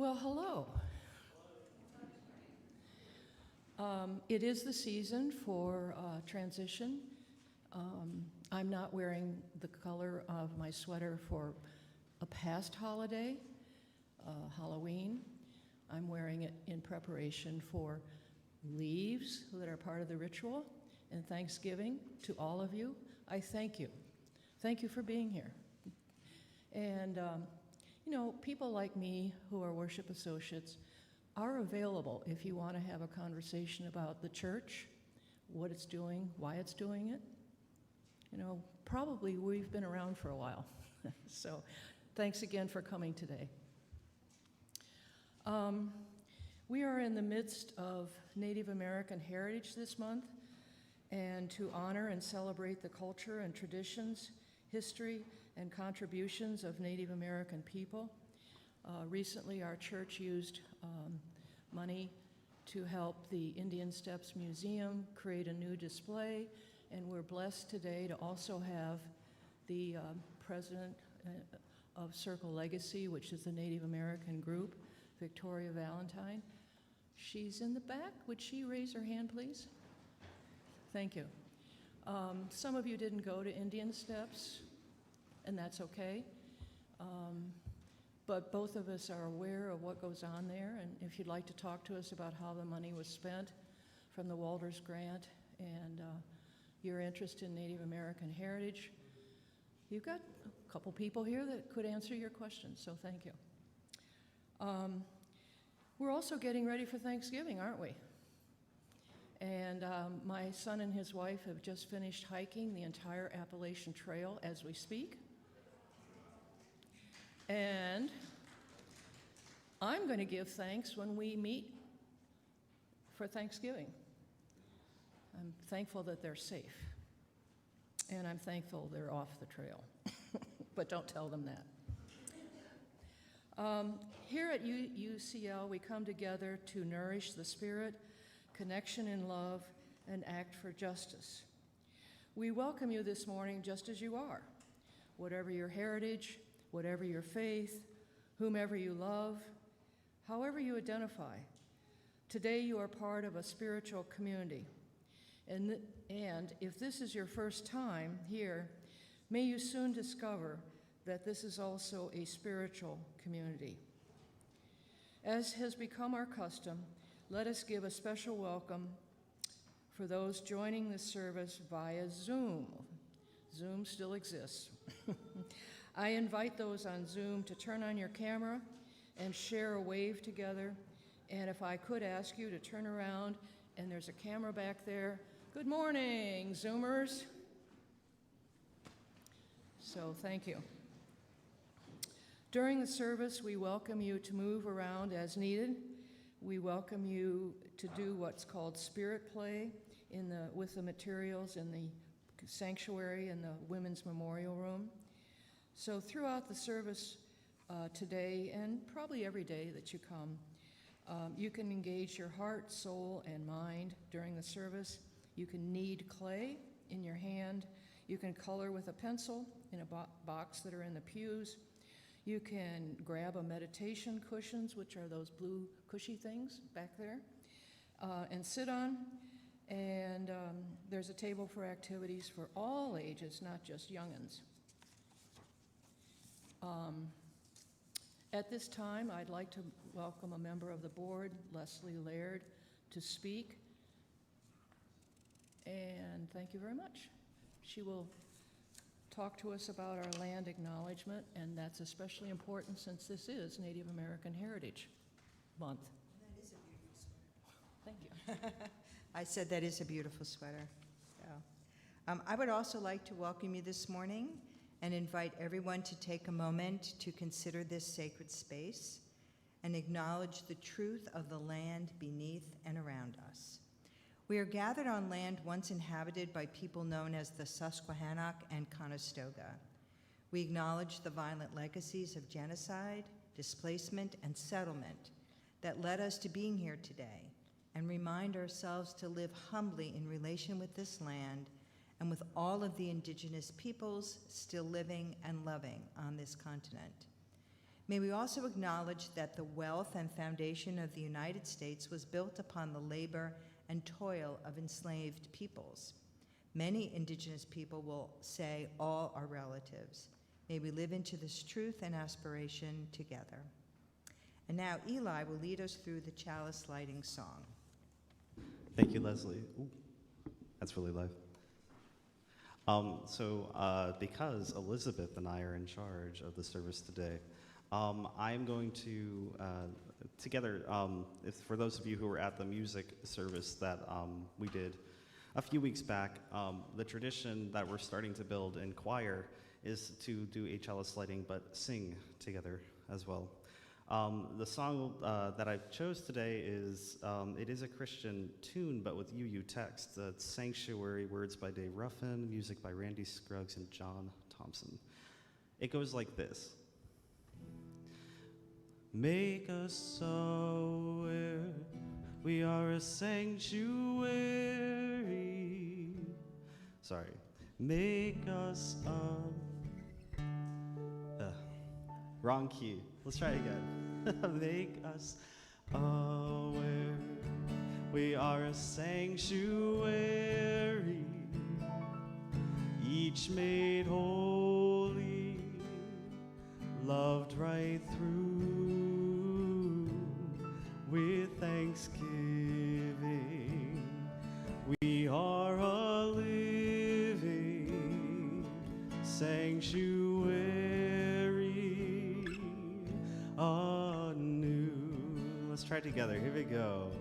Well, hello. It is the season for transition. I'm not wearing the color of my sweater for a past holiday, Halloween. I'm wearing it in preparation for leaves that are part of the ritual and Thanksgiving to all of you. I thank you. Thank you for being here. And, people like me who are worship associates are available if you want to have a conversation about the church, what it's doing, why it's doing it. Probably we've been around for a while. So thanks again for coming today. We are in the midst of Native American Heritage this month, and to honor and celebrate the culture and traditions, history, and contributions of Native American people. Recently, our church used money to help the Indian Steps Museum create a new display, and we're blessed today to also have the president of Circle Legacy, which is the Native American group, Victoria Valentine. She's in the back. Would she raise her hand, please? Thank you. Some of you didn't go to Indian Steps, and that's okay. But both of us are aware of what goes on there, and if you'd like to talk to us about how the money was spent from the Walters Grant and your interest in Native American heritage, you've got a couple people here that could answer your questions, so thank you. We're also getting ready for Thanksgiving, aren't we? And my son and his wife have just finished hiking the entire Appalachian Trail as we speak. And I'm going to give thanks when we meet for Thanksgiving. I'm thankful that they're safe. And I'm thankful they're off the trail. But don't tell them that. Here at UCL, we come together to nourish the spirit, connection in love, and act for justice. We welcome you this morning just as you are, whatever your heritage, whatever your faith, whomever you love, however you identify. Today you are part of a spiritual community. And if this is your first time here, may you soon discover that this is also a spiritual community. As has become our custom, let us give a special welcome for those joining the service via Zoom. Zoom still exists. I invite those on Zoom to turn on your camera and share a wave together. And if I could ask you to turn around, and there's a camera back there. Good morning, Zoomers. So thank you. During the service, we welcome you to move around as needed. We welcome you to do what's called spirit play with the materials in the sanctuary in the Women's Memorial Room. So throughout the service today, and probably every day that you come, you can engage your heart, soul, and mind during the service. You can knead clay in your hand. You can color with a pencil in a box that are in the pews. You can grab a meditation cushions, which are those blue cushy things back there, and sit on. And there's a table for activities for all ages, not just young'uns. At this time, I'd like to welcome a member of the board, Leslie Laird, to speak. And thank you very much. She will talk to us about our land acknowledgement, and that's especially important since this is Native American Heritage Month. That is a beautiful sweater. Thank you. I said that is a beautiful sweater. So, I would also like to welcome you this morning and invite everyone to take a moment to consider this sacred space and acknowledge the truth of the land beneath and around us. We are gathered on land once inhabited by people known as the Susquehannock and Conestoga. We acknowledge the violent legacies of genocide, displacement, and settlement that led us to being here today, and remind ourselves to live humbly in relation with this land and with all of the indigenous peoples still living and loving on this continent. May we also acknowledge that the wealth and foundation of the United States was built upon the labor and toil of enslaved peoples. Many indigenous people will say all are relatives. May we live into this truth and aspiration together. And now Eli will lead us through the chalice lighting song. Thank you, Leslie. Ooh, that's really live. Because Elizabeth and I are in charge of the service today, I'm going to, together, for those of you who were at the music service that we did a few weeks back, the tradition that we're starting to build in choir is to do a chalice lighting, but sing together as well. The song that I chose today is, it is a Christian tune, but with UU text. It's Sanctuary, words by Dave Ruffin, music by Randy Scruggs and John Thompson. It goes like this. Make us aware we are a sanctuary. Sorry. Make us wrong key. Let's try again. Make us aware we are a sanctuary, each made holy, loved right through. With thanksgiving, we are a living sanctuary anew. Let's try it together. Here we go.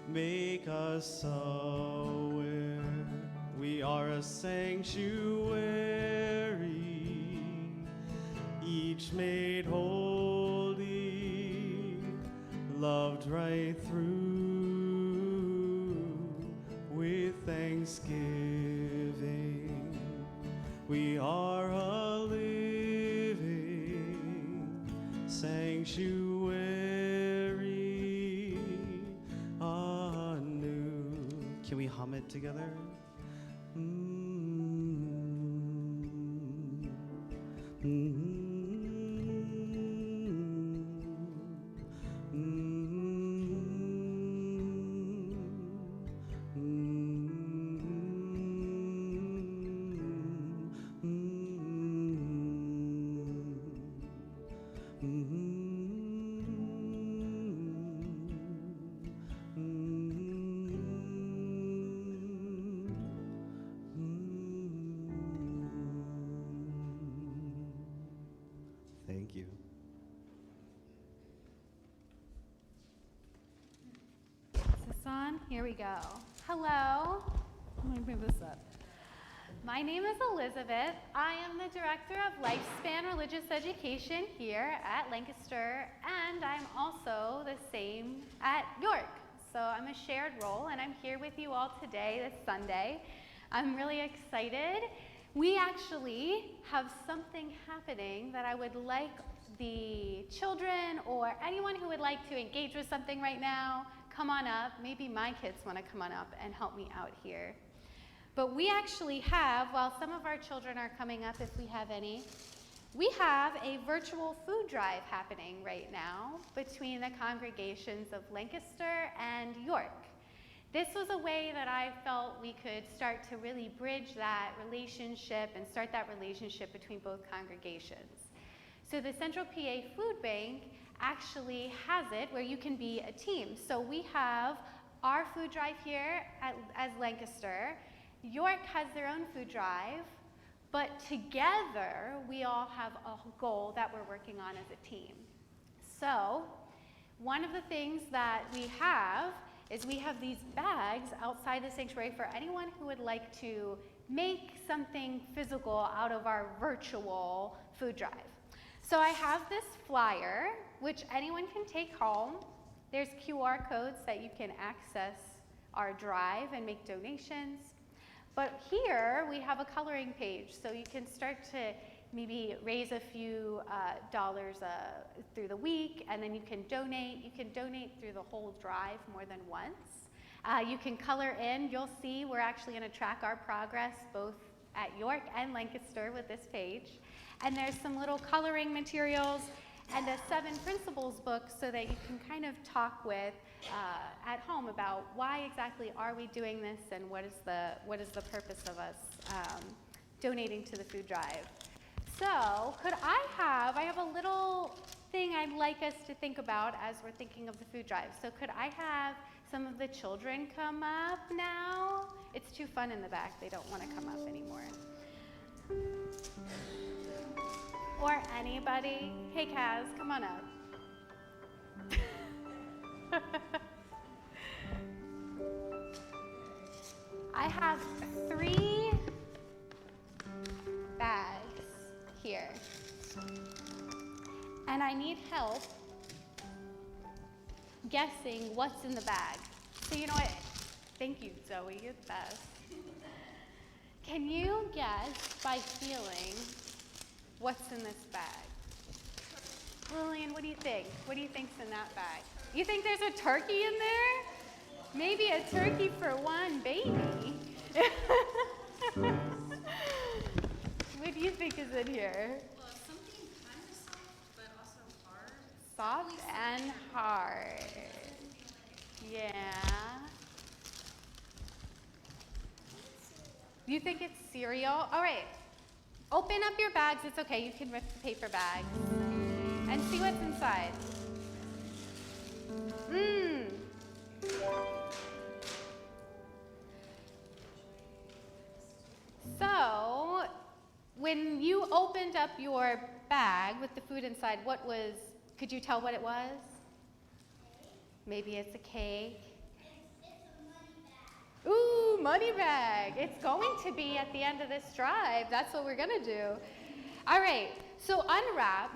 Make us aware we are a sanctuary, each made holy, loved right through. With thanksgiving, we are a living sanctuary anew. Can we hum it together? Thank you. Is this on? Here we go. Hello. Let me bring this up. My name is Elizabeth. I am the Director of Lifespan Religious Education here at Lancaster, and I'm also the same at York. So I'm a shared role, and I'm here with you all today, this Sunday. I'm really excited. We actually have something happening that I would like the children or anyone who would like to engage with something right now, come on up. Maybe my kids want to come on up and help me out here. But we actually have, while some of our children are coming up, if we have any, we have a virtual food drive happening right now between the congregations of Lancaster and York. This was a way that I felt we could start to really bridge that relationship and start that relationship between both congregations. So the Central PA Food Bank actually has it where you can be a team. So we have our food drive here as Lancaster. York has their own food drive, but together we all have a goal that we're working on as a team. So one of the things that we have is we have these bags outside the sanctuary for anyone who would like to make something physical out of our virtual food drive. So I have this flyer, which anyone can take home. There's QR codes that you can access our drive and make donations. But here we have a coloring page, so you can start to maybe raise a few dollars through the week, and then you can donate. You can donate through the whole drive more than once. You can color in. You'll see we're actually going to track our progress both at York and Lancaster with this page. And there's some little coloring materials. and a 7 principles book so that you can kind of talk with at home about why exactly are we doing this and what is the purpose of us donating to the food drive. So I have a little thing I'd like us to think about as we're thinking of the food drive. So could I have some of the children come up now? It's too fun in the back. They don't want to come up anymore. Or anybody. Hey, Kaz, come on up. I have 3 bags here. And I need help guessing what's in the bag. So you know what? Thank you, Zoe. You're the best. Can you guess by feeling what's in this bag? Lillian, what do you think? What do you think's in that bag? You think there's a turkey in there? Maybe a turkey for one baby. What do you think is in here? Well, something kind of soft, but also hard. Soft and hard. Yeah. You think it's cereal? All right. Open up your bags. It's okay. You can rip the paper bags and see what's inside. So, when you opened up your bag with the food inside, could you tell what it was? Maybe it's a cake. Ooh, money bag. It's going to be at the end of this drive. That's what we're going to do. All right, so unwrap.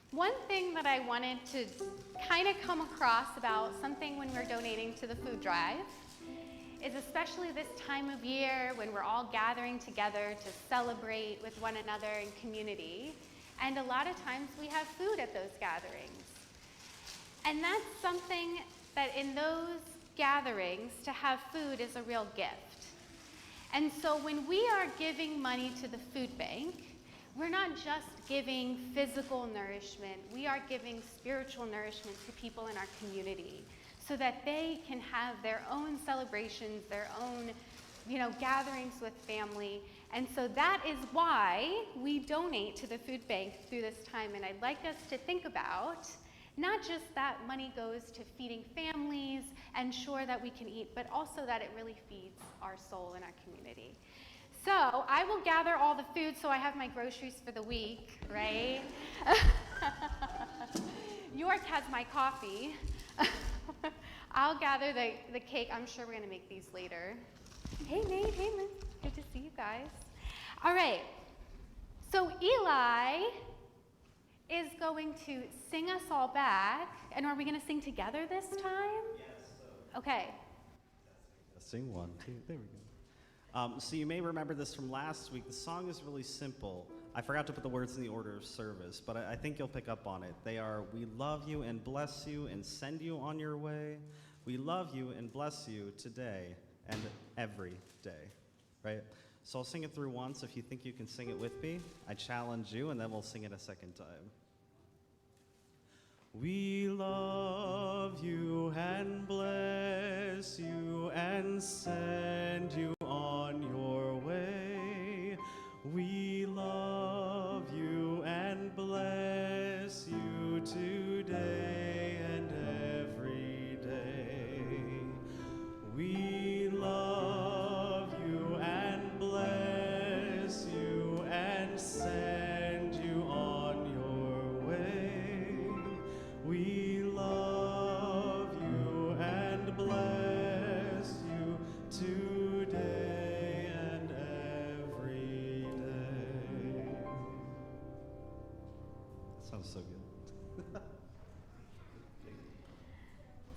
One thing that I wanted to kind of come across about something when we're donating to the food drive is especially this time of year when we're all gathering together to celebrate with one another in community. And a lot of times we have food at those gatherings. And that's something that in those gatherings, to have food is a real gift. And so when we are giving money to the food bank, we're not just giving physical nourishment, we are giving spiritual nourishment to people in our community so that they can have their own celebrations, their own, gatherings with family. And so that is why we donate to the food bank through this time. And I'd like us to think about not just that money goes to feeding families and ensure that we can eat, but also that it really feeds our soul and our community. So I will gather all the food so I have my groceries for the week, right? York has my coffee. I'll gather the cake. I'm sure we're going to make these later. Hey, Nate. Hey, Liz. Good to see you guys. All right. So Eli is going to sing us all back. And are we going to sing together this time? Yes. Okay. Sing 1, 2, there we go. So you may remember this from last week. The song is really simple. I forgot to put the words in the order of service, but I think you'll pick up on it. They are, we love you and bless you and send you on your way. We love you and bless you today and every day, right? So I'll sing it through once. If you think you can sing it with me, I challenge you, and then we'll sing it a second time. We love you and bless you and send you on your way. We love you and bless you today and every day. We love you and bless you and send you on your way. We love you and bless you today and every day. Sounds so good.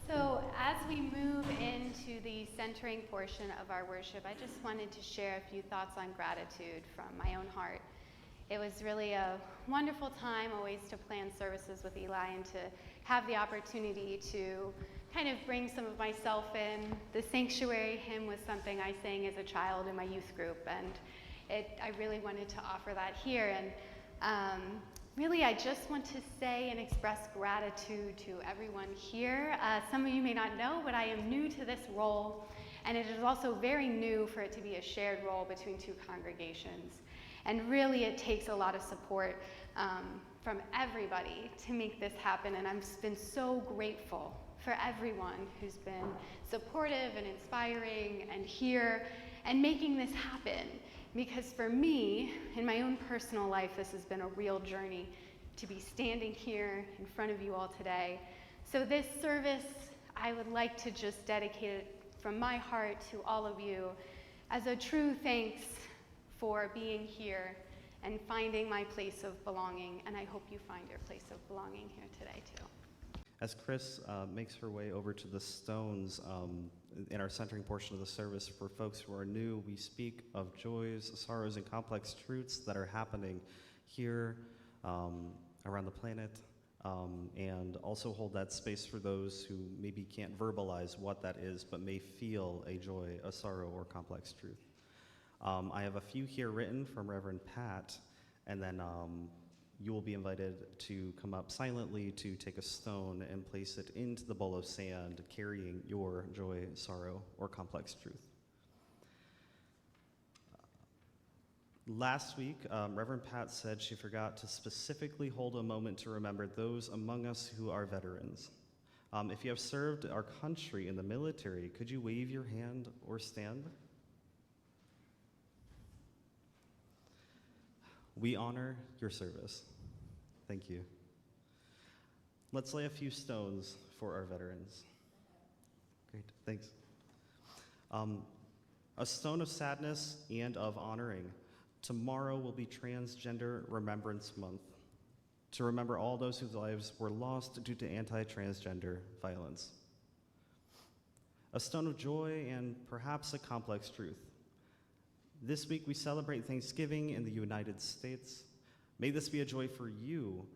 So as we move into the centering portion of our worship, I just wanted to share a few thoughts on gratitude from my own heart. It was really a wonderful time always to plan services with Eli and to have the opportunity to kind of bring some of myself in. The sanctuary hymn was something I sang as a child in my youth group, and I really wanted to offer that here. And Really, I just want to say and express gratitude to everyone here. Some of you may not know, but I am new to this role, and it is also very new for it to be a shared role between two congregations. And really, it takes a lot of support from everybody to make this happen, and I've been so grateful for everyone who's been supportive and inspiring and here and making this happen. Because for me, in my own personal life, this has been a real journey to be standing here in front of you all today. So this service, I would like to just dedicate it from my heart to all of you as a true thanks for being here and finding my place of belonging. And I hope you find your place of belonging here today too. As Chris makes her way over to the stones in our centering portion of the service, for folks who are new, we speak of joys, sorrows, and complex truths that are happening here around the planet, and also hold that space for those who maybe can't verbalize what that is, but may feel a joy, a sorrow, or complex truth. I have a few here written from Reverend Pat, and then you will be invited to come up silently to take a stone and place it into the bowl of sand, carrying your joy, sorrow, or complex truth. Last week, Reverend Pat said she forgot to specifically hold a moment to remember those among us who are veterans. If you have served our country in the military, could you wave your hand or stand? We honor your service. Thank you. Let's lay a few stones for our veterans. Great, thanks. A stone of sadness and of honoring. Tomorrow will be Transgender Remembrance Month, to remember all those whose lives were lost due to anti-transgender violence. A stone of joy and perhaps a complex truth. This week we celebrate Thanksgiving in the United States. May this be a joy for you,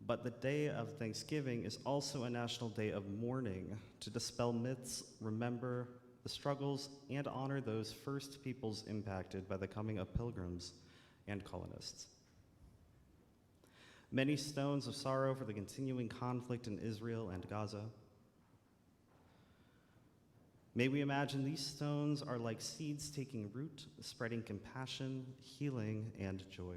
but the day of Thanksgiving is also a national day of mourning to dispel myths, remember the struggles, and honor those first peoples impacted by the coming of pilgrims and colonists. Many stones of sorrow for the continuing conflict in Israel and Gaza. May we imagine these stones are like seeds taking root, spreading compassion, healing, and joy.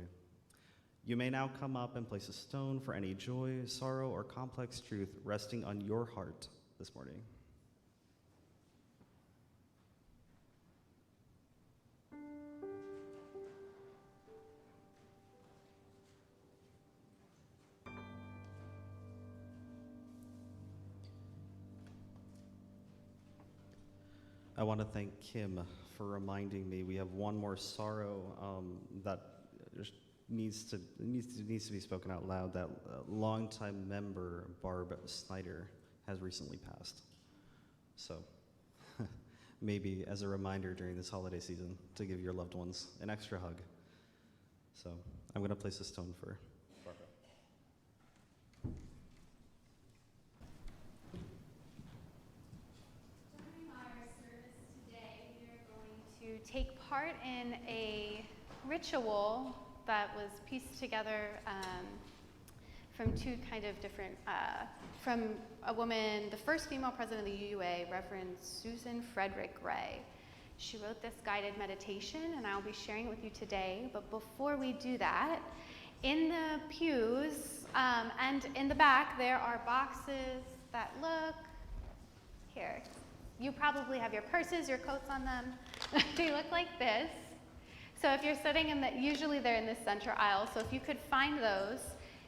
You may now come up and place a stone for any joy, sorrow, or complex truth resting on your heart this morning. I want to thank Kim for reminding me we have one more sorrow that needs to be spoken out loud. That longtime member Barb Snyder has recently passed. So maybe as a reminder during this holiday season to give your loved ones an extra hug. So I'm going to place a stone for Barbara. To take part in a ritual that was pieced together from two kind of different, from a woman, the first female president of the UUA, Reverend Susan Frederick Gray. She wrote this guided meditation, and I'll be sharing it with you today. But before we do that, in the pews and in the back, there are boxes that look here. You probably have your purses, your coats on them. They look like this. So if you're sitting in the, usually they're in the center aisle, so if you could find those,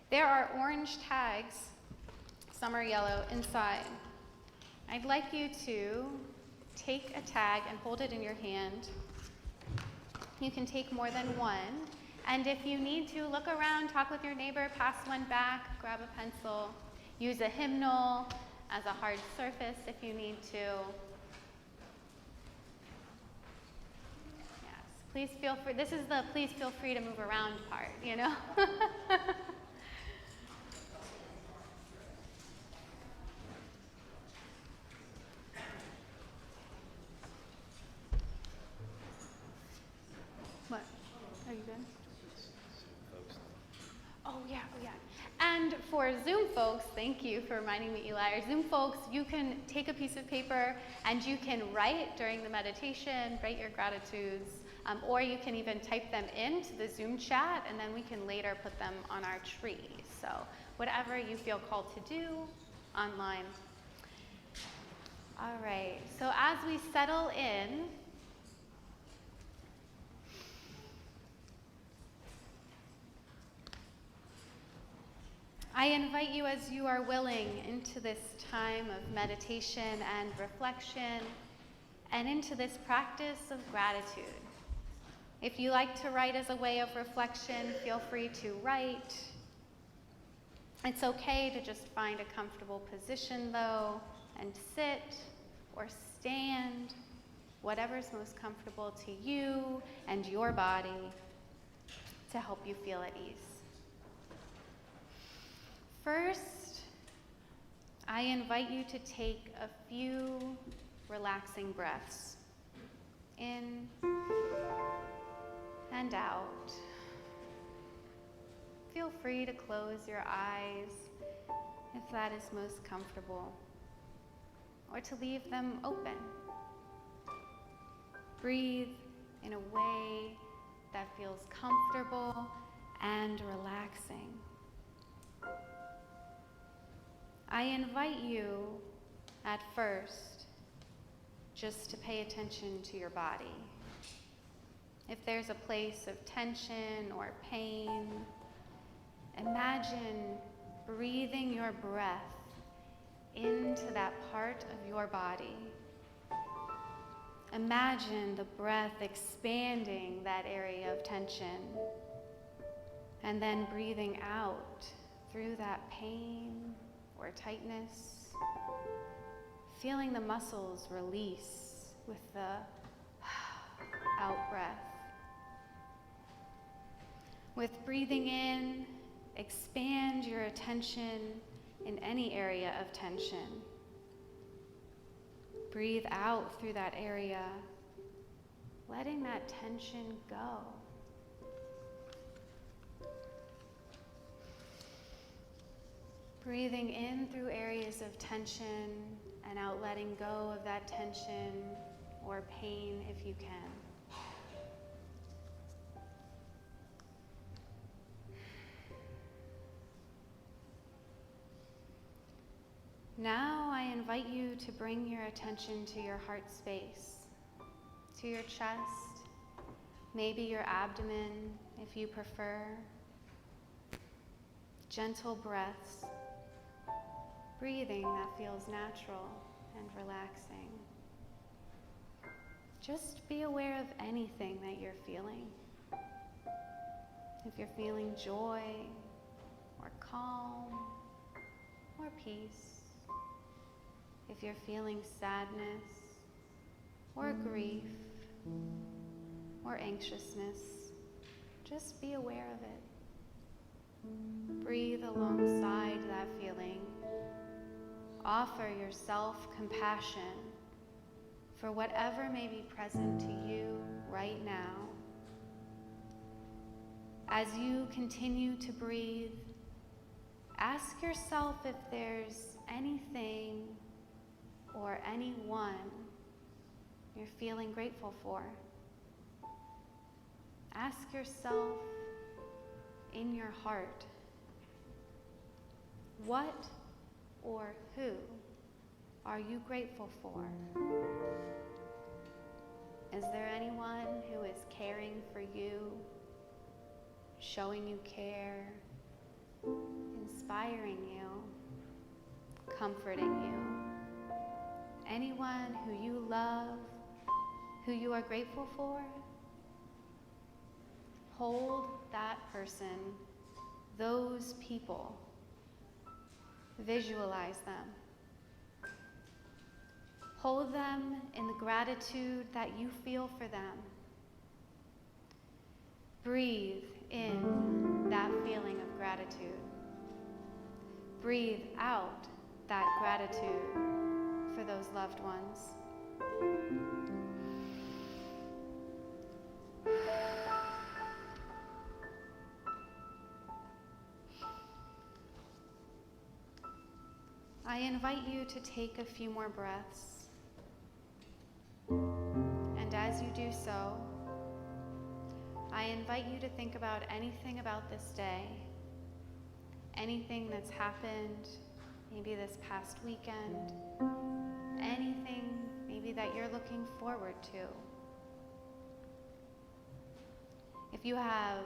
there are orange tags, some are yellow, inside. I'd like you to take a tag and hold it in your hand. You can take more than one. And if you need to, look around, talk with your neighbor, pass one back, grab a pencil, use a hymnal as a hard surface if you need to. Yes, please feel free. This is the please feel free to move around part, you know? What? Are you good? Oh yeah, oh yeah. for Zoom folks, thank you for reminding me, Eli. Our Zoom folks, you can take a piece of paper and you can write during the meditation, write your gratitudes, or you can even type them into the Zoom chat, and then we can later put them on our tree. So whatever you feel called to do online. All right, so as we settle in, I invite you, as you are willing, into this time of meditation and reflection, and into this practice of gratitude. If you like to write as a way of reflection, feel free to write. It's okay to just find a comfortable position, though, and sit or stand, whatever's most comfortable to you and your body, to help you feel at ease. First, I invite you to take a few relaxing breaths in and out. Feel free to close your eyes if that is most comfortable, or to leave them open. Breathe in a way that feels comfortable and relaxing. I invite you at first just to pay attention to your body. If there's a place of tension or pain, imagine breathing your breath into that part of your body. Imagine the breath expanding that area of tension, and then breathing out through that pain or tightness, feeling the muscles release with the out breath. With breathing in, expand your attention in any area of tension. Breathe out through that area, letting that tension go. Breathing in through areas of tension and out, letting go of that tension or pain if you can. Now I invite you to bring your attention to your heart space, to your chest, maybe your abdomen if you prefer. Gentle breaths, breathing that feels natural and relaxing. Just be aware of anything that you're feeling. If you're feeling joy or calm or peace, if you're feeling sadness or grief or anxiousness, just be aware of it. Breathe alongside that feeling. Offer yourself compassion for whatever may be present to you right now. As you continue to breathe, ask yourself if there's anything or anyone you're feeling grateful for. Ask yourself in your heart, what or who are you grateful for? Is there anyone who is caring for you, showing you care, inspiring you, comforting you? Anyone who you love, who you are grateful for? Hold that person, those people. Visualize them. Hold them in the gratitude that you feel for them. Breathe in that feeling of gratitude. Breathe out that gratitude for those loved ones. I invite you to take a few more breaths. And as you do so, I invite you to think about anything about this day, anything that's happened, maybe this past weekend, anything maybe that you're looking forward to. If you have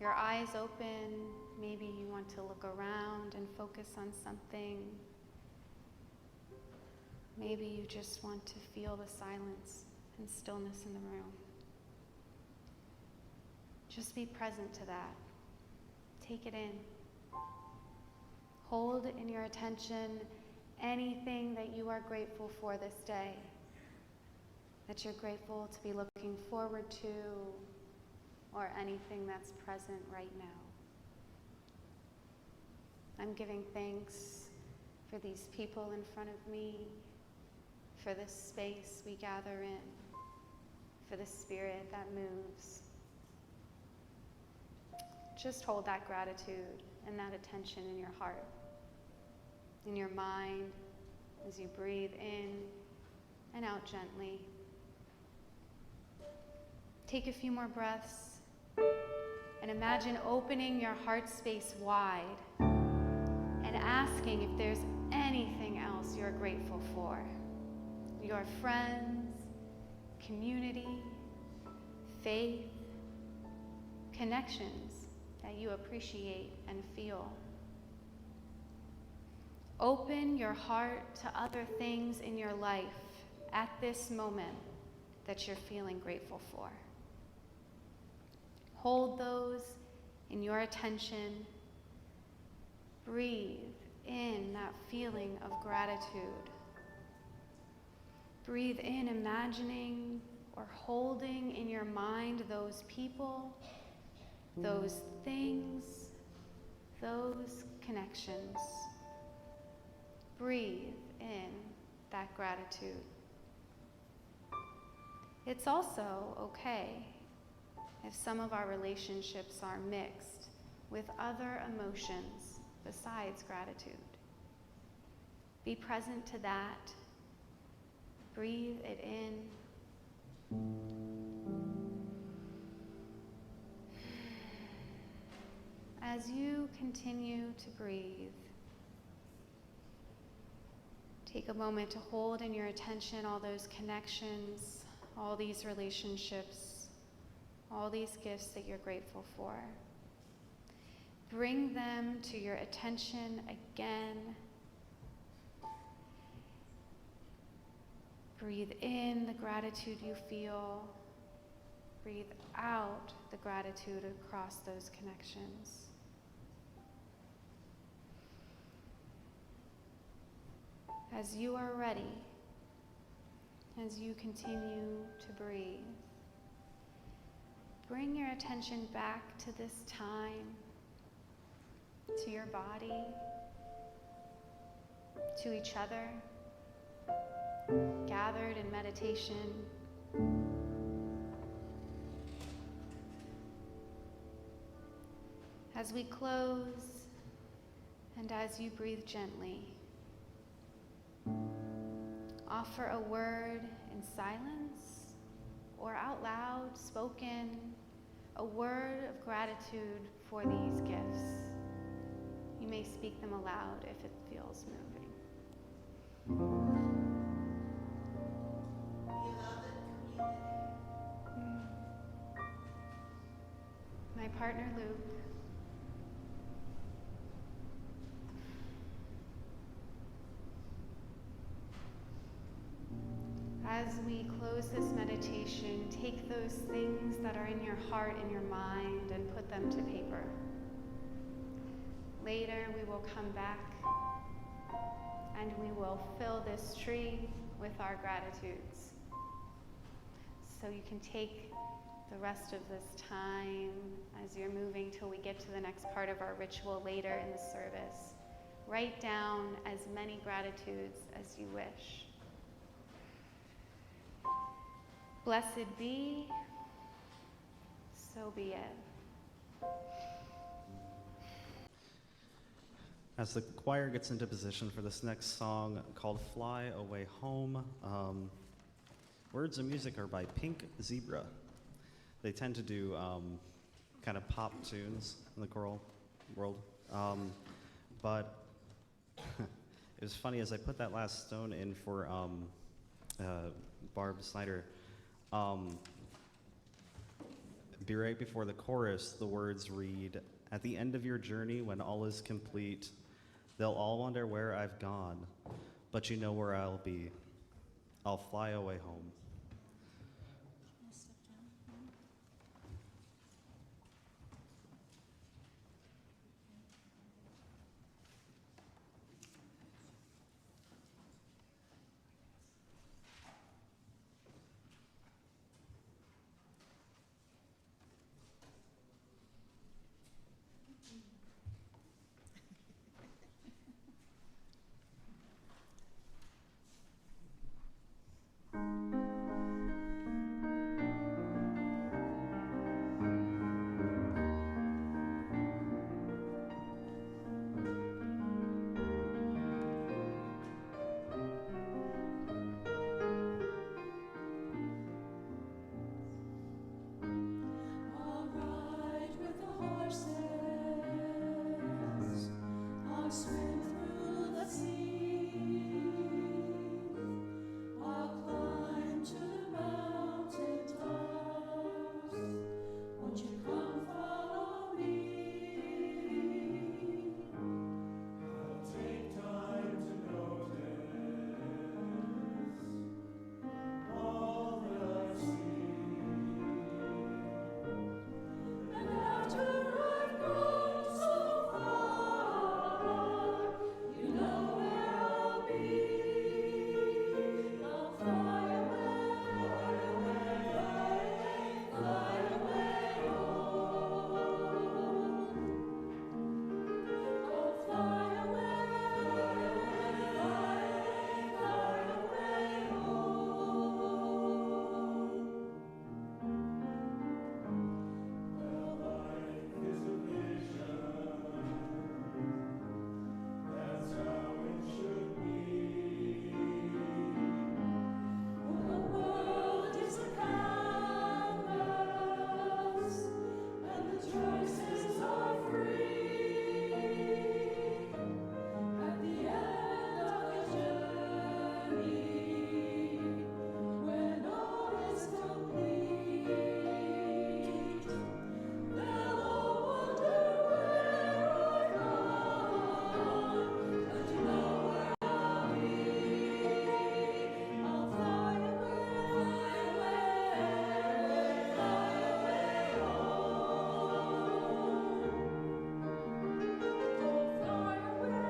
your eyes open, maybe you want to look around and focus on something. Maybe you just want to feel the silence and stillness in the room. Just be present to that. Take it in. Hold in your attention anything that you are grateful for this day, that you're grateful to be looking forward to, or anything that's present right now. I'm giving thanks for these people in front of me, for this space we gather in, for the spirit that moves. Just hold that gratitude and that attention in your heart, in your mind, as you breathe in and out gently. Take a few more breaths and imagine opening your heart space wide and asking if there's anything else you're grateful for. Your friends, community, faith, connections that you appreciate and feel. Open your heart to other things in your life at this moment that you're feeling grateful for. Hold those in your attention. Breathe in that feeling of gratitude. Breathe in, imagining or holding in your mind those people, those things, those connections. Breathe in that gratitude. It's also okay if some of our relationships are mixed with other emotions besides gratitude. Be present to that. Breathe it in. As you continue to breathe, take a moment to hold in your attention all those connections, all these relationships, all these gifts that you're grateful for. Bring them to your attention again. Breathe in the gratitude you feel. Breathe out the gratitude across those connections. As you are ready, as you continue to breathe, bring your attention back to this time, to your body, to each other, gathered in meditation. As we close, and as you breathe gently, offer a word in silence or out loud, spoken, a word of gratitude for these gifts. You may speak them aloud if it feels moving. My partner Luke, as we close this meditation, take those things that are in your heart and your mind and put them to paper. Later, we will come back and we will fill this tree with our gratitudes. So you can take the rest of this time as you're moving till we get to the next part of our ritual later in the service. Write down as many gratitudes as you wish. Blessed be, so be it. As the choir gets into position for this next song called Fly Away Home, words and music are by Pink Zebra. They tend to do kind of pop tunes in the choral world. But it was funny, as I put that last stone in for Barb Snyder, right before the chorus, the words read, "At the end of your journey, when all is complete, they'll all wonder where I've gone, but you know where I'll be. I'll fly away home." I'll ride with the horses, I'll swim through the sea, I'll climb to the mountain tops. Won't you come follow me? I'll take time to notice all that I see. And after I've gone so far, you know where I'll be. I'll fly away, fly away, fly away home. I'll fly away, fly away home. Life is a vision, that's how it should be. The world is a canvas, and the choices are free. At the end of the journey, when all is complete, they'll all wonder where I've gone, but you know where I'll be. I'll fly away, fly away home. Fly away,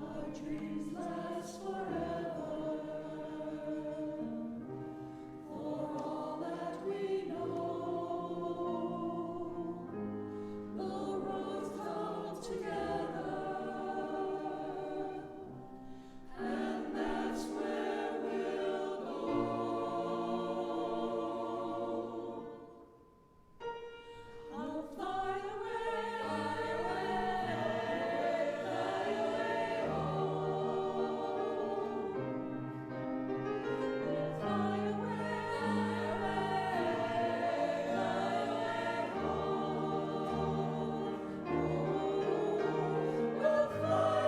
our dreams last forever. For all that we know, the roads come together, and that's where we'll go. I'll fly away, fly away home. We'll fly away, home. We'll fly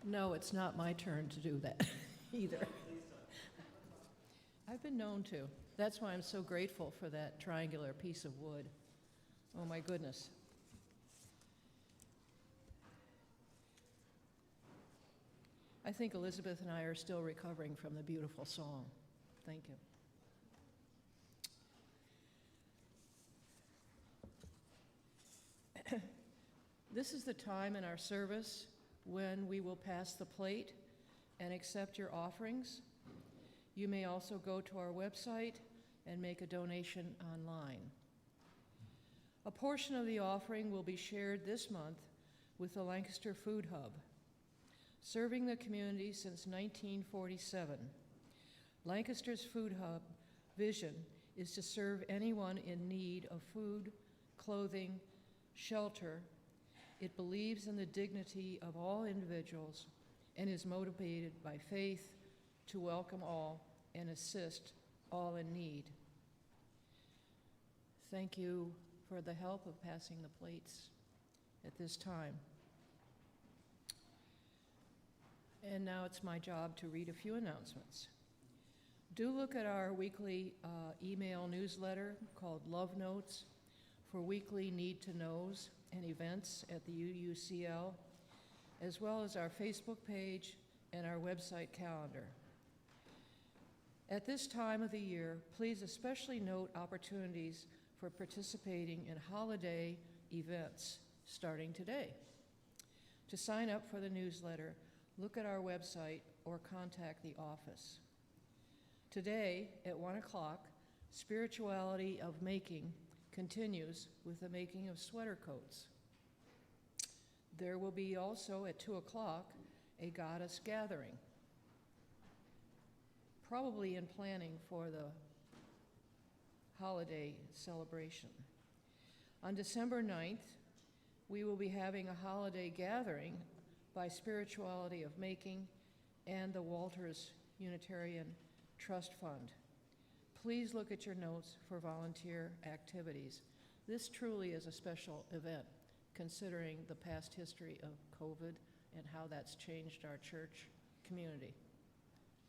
No, it's not my turn to do that either. I've been known to. That's why I'm so grateful for that triangular piece of wood. Oh my goodness. I think Elizabeth and I are still recovering from the beautiful song. Thank you. This is the time in our service when we will pass the plate and accept your offerings. You may also go to our website and make a donation online. A portion of the offering will be shared this month with the Lancaster Food Hub. Serving the community since 1947, Lancaster's Food Hub vision is to serve anyone in need of food, clothing, shelter. It believes in the dignity of all individuals and is motivated by faith to welcome all and assist all in need. Thank you for the help of passing the plates at this time. And now it's my job to read a few announcements. Do look at our weekly email newsletter called Love Notes for weekly need-to-knows and events at the UUCL, as well as our Facebook page and our website calendar. At this time of the year, please especially note opportunities for participating in holiday events starting today. To sign up for the newsletter, look at our website or contact the office. Today at 1 o'clock, Spirituality of Making continues with the making of sweater coats. There will be also at 2 o'clock a goddess gathering, probably in planning for the holiday celebration. On December 9th, we will be having a holiday gathering by Spirituality of Making and the Walters Unitarian Trust Fund. Please look at your notes for volunteer activities. This truly is a special event, considering the past history of COVID and how that's changed our church community.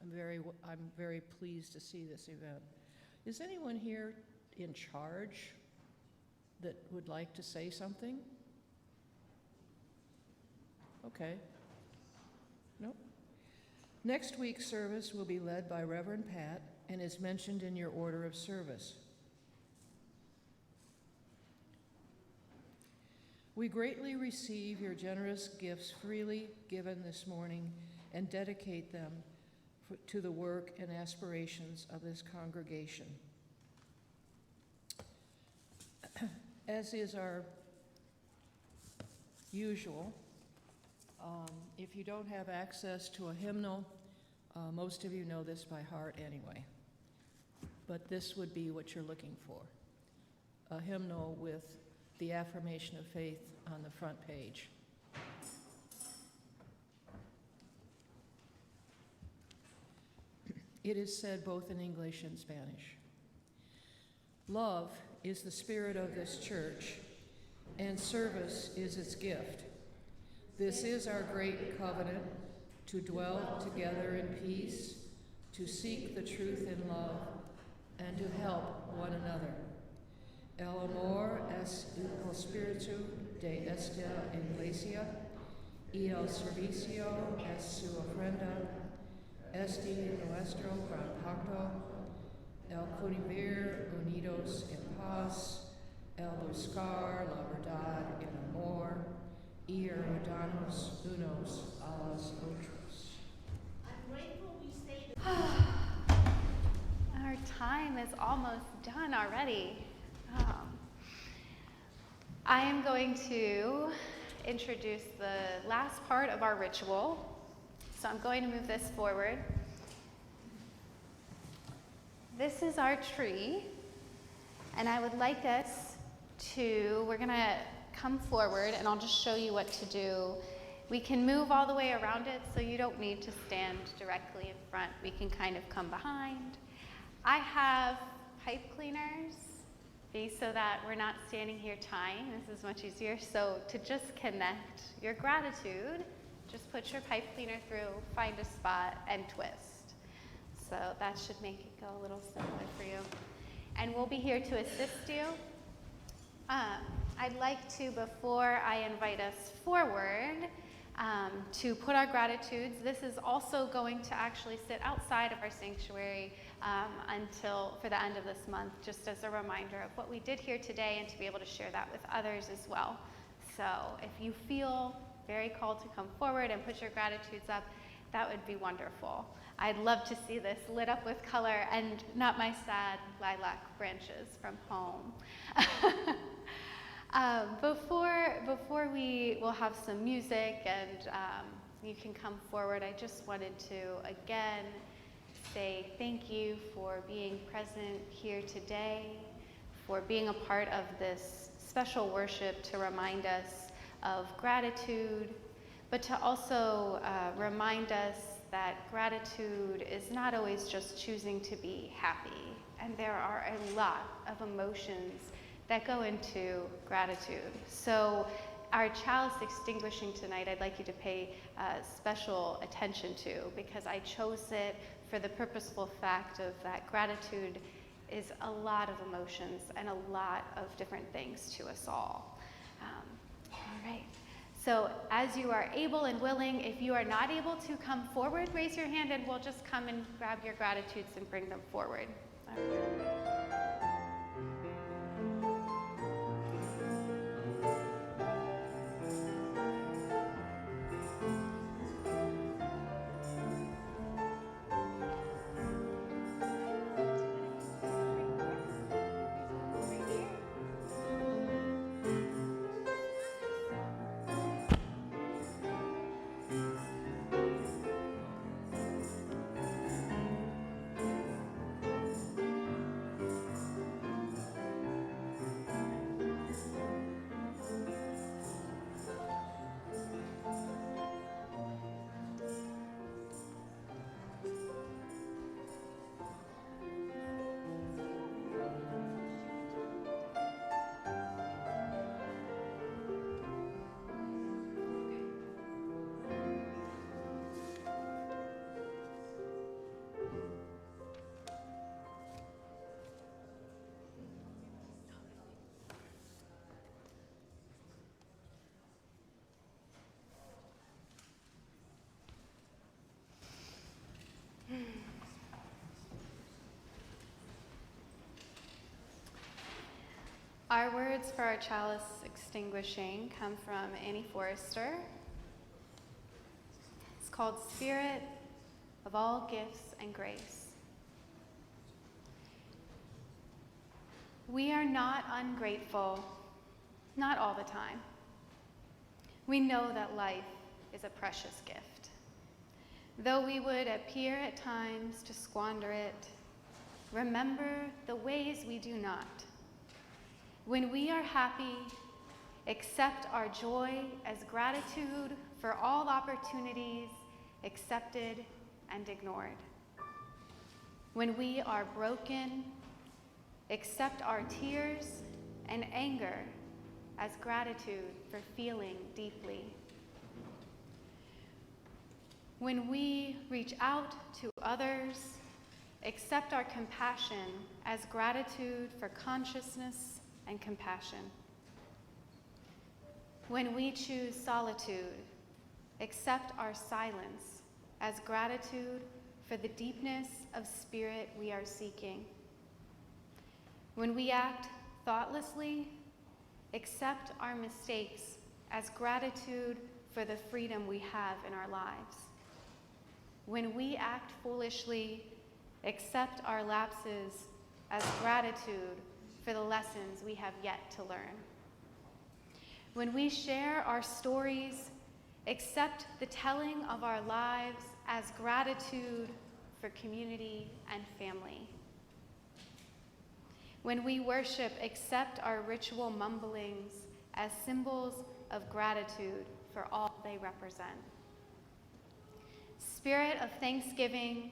I'm very pleased to see this event. Is anyone here in charge that would like to say something? Okay. Nope. Next week's service will be led by Reverend Pat and is mentioned in your order of service. We greatly receive your generous gifts freely given this morning and dedicate them to the work and aspirations of this congregation. As is our usual, if you don't have access to a hymnal, most of you know this by heart anyway, but this would be what you're looking for, a hymnal with the affirmation of faith on the front page. It is said both in English and Spanish. Love is the spirit of this church, and service is its gift. This is our great covenant, to dwell together in peace, to seek the truth in love, and to help one another. El amor es el espíritu de esta iglesia, y el servicio es su ofrenda. Este nuestro gran pacto, el convivir unidos en paz, el buscar la verdad en amor, y ayudarnos unos a los otros. I'm grateful we stayed. Our time is almost done already. I am going to introduce the last part of our ritual. So I'm going to move this forward. This is our tree, and I would like us to, we're gonna come forward and I'll just show you what to do. We can move all the way around it, so you don't need to stand directly in front. We can kind of come behind. I have pipe cleaners, so that we're not standing here tying. This is much easier. So to just connect your gratitude, just put your pipe cleaner through, find a spot, and twist. so that should make it go a little simpler for you. And we'll be here to assist you. I'd like to, before I invite us forward, to put our gratitudes. This is also going to actually sit outside of our sanctuary until for the end of this month, just as a reminder of what we did here today and to be able to share that with others as well. So if you feel very called to come forward and put your gratitudes up, that would be wonderful. I'd love to see this lit up with color and not my sad lilac branches from home. Before we will have some music and you can come forward, I just wanted to again say thank you for being present here today, for being a part of this special worship to remind us of gratitude, but to also remind us that gratitude is not always just choosing to be happy, and there are a lot of emotions that go into gratitude. So our chalice extinguishing tonight, I'd like you to pay special attention to, because I chose it for the purposeful fact of that gratitude is a lot of emotions and a lot of different things to us all. All right. So as you are able and willing, if you are not able to come forward, raise your hand and we'll just come and grab your gratitudes and bring them forward. All right. Our words for our chalice extinguishing come from Annie Forrester. It's called Spirit of All Gifts and Grace. We are not ungrateful, not all the time. We know that life is a precious gift. Though we would appear at times to squander it, remember the ways we do not. When we are happy, accept our joy as gratitude for all opportunities accepted and ignored. When we are broken, accept our tears and anger as gratitude for feeling deeply. When we reach out to others, accept our compassion as gratitude for consciousness and compassion. When we choose solitude, accept our silence as gratitude for the deepness of spirit we are seeking. When we act thoughtlessly, accept our mistakes as gratitude for the freedom we have in our lives. When we act foolishly, accept our lapses as gratitude for the lessons we have yet to learn. When we share our stories, accept the telling of our lives as gratitude for community and family. When we worship, accept our ritual mumblings as symbols of gratitude for all they represent. Spirit of thanksgiving,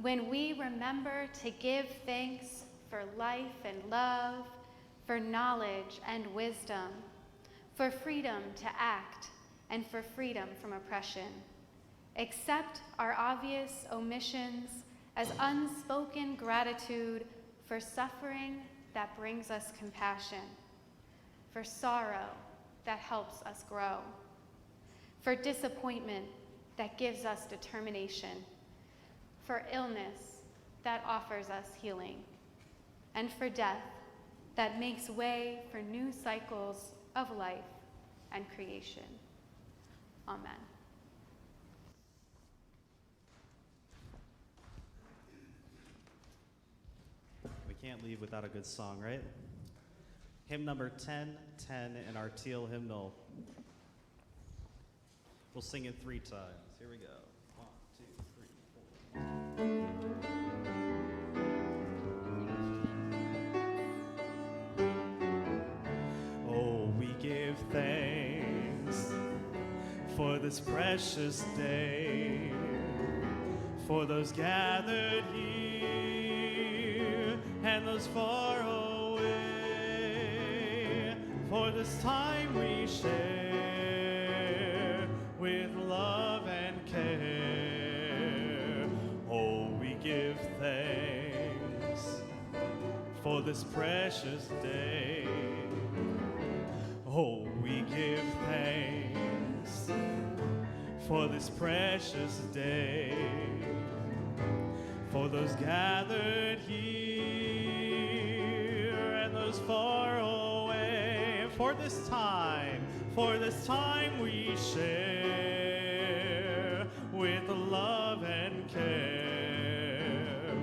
when we remember to give thanks for life and love, for knowledge and wisdom, for freedom to act, and for freedom from oppression. Accept our obvious omissions as unspoken gratitude for suffering that brings us compassion, for sorrow that helps us grow, for disappointment that gives us determination, for illness that offers us healing, and for death that makes way for new cycles of life and creation. Amen. We can't leave without a good song, right? Hymn number 1010 in our teal hymnal. We'll sing it 3 times. Here we go. 1, 2, 3, 4. Oh, we give thanks for this precious day, for those gathered here and those far away, for this time we share with love and care. Oh, we give thanks for this precious day. Oh, we give thanks for this precious day, for those gathered here and those far away, for this time we share with love and care.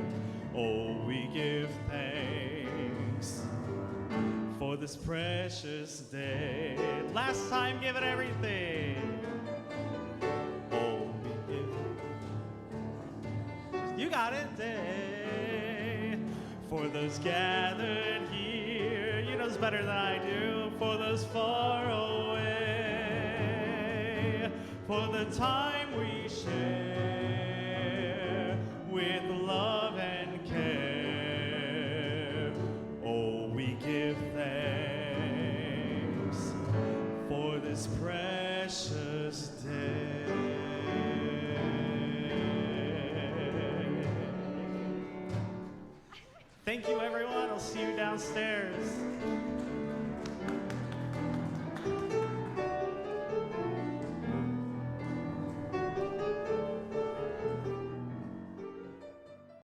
Oh, we give thanks for this precious day. Last time, give it everything. Oh, we give. You got it. Day for those gathered here. You know it's better than I do. For those far away. For the time we share with love and care. Oh, we give thanks for this precious day. Thank you, everyone. I'll see you downstairs.